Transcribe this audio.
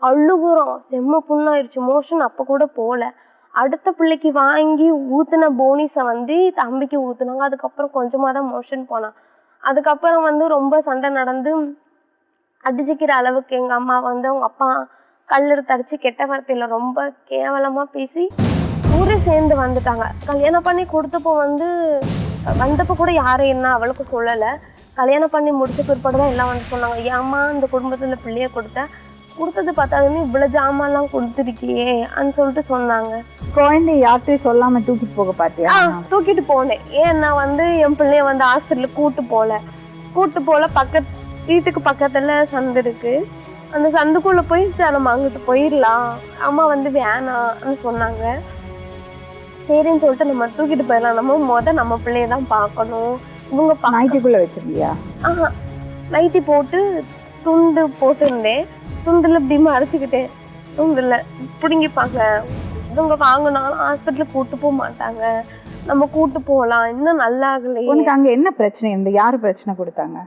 அழுகுறோம், செம்ம புண்ணாயிடுச்சு. மோஷன் அப்போ கூட போகல. அடுத்த பிள்ளைக்கு வாங்கி ஊற்றின போனிஸை வந்து தம்பிக்கு ஊற்றுனாங்க. அதுக்கப்புறம் கொஞ்சமாக தான் மோஷன் போனான். அதுக்கப்புறம் வந்து ரொம்ப சண்டை நடந்து அடிச்சுக்கிற அளவுக்கு எங்கள் அம்மா வந்து அவங்க அப்பா கல்லெடுத்து அடிச்சு கெட்ட வார்த்தையில் ரொம்ப கேவலமாக பேசி ஊரே சேர்ந்து வந்துட்டாங்க. கல்யாணம் பண்ணி கொடுத்தப்போ வந்தப்போ கூட யாரும் என்ன அவளுக்கு சொல்லலை. கல்யாணம் பண்ணி முடிச்ச பிற்பாடு தான் எல்லாம் வந்து சொன்னாங்க, ஏம்மா இந்த குடும்பத்தில் பிள்ளைய கொடுத்தது பார்த்தாலுமே இவ்வளோ ஜாமான்லாம் கொடுத்துருக்கியே அப்படின்னு சொல்லிட்டு சொன்னாங்க. குழந்தை யார்கிட்டையும் சொல்லாமல் தூக்கிட்டு போக பார்த்தியா? தூக்கிட்டு போனேன். ஏன்னா என் பிள்ளைய ஹாஸ்பிட்டலுக்கு கூட்டு போல வீட்டுக்கு பக்கத்தில் சந்து இருக்கு. அந்த சந்துக்குள்ளே போய் நம்ம அங்கிட்டு போயிடலாம், அம்மா வேணாம்னு சொன்னாங்க. சரின்னு சொல்லிட்டு நம்ம தூக்கிட்டு போயிடலாம், நம்ம பிள்ளைய தான் பார்க்கணும். இவங்க நைட்டிக்குள்ளே வச்சிருக்கியா? நைட்டி போட்டு துண்டு போட்டுருந்தேன். துண்டில் இப்படி மறைச்சிக்கிட்டேன். துண்டில் பிடுங்கிப்பாங்க. இவங்க வாங்கினாலும் ஹாஸ்பிட்டலுக்கு கூட்டு போக மாட்டாங்க. நம்ம கூட்டு போகலாம், இன்னும் நல்லா ஆகலையே. உனக்கு அங்கே என்ன பிரச்சனை இருந்து யார் பிரச்சனை கொடுத்தாங்க?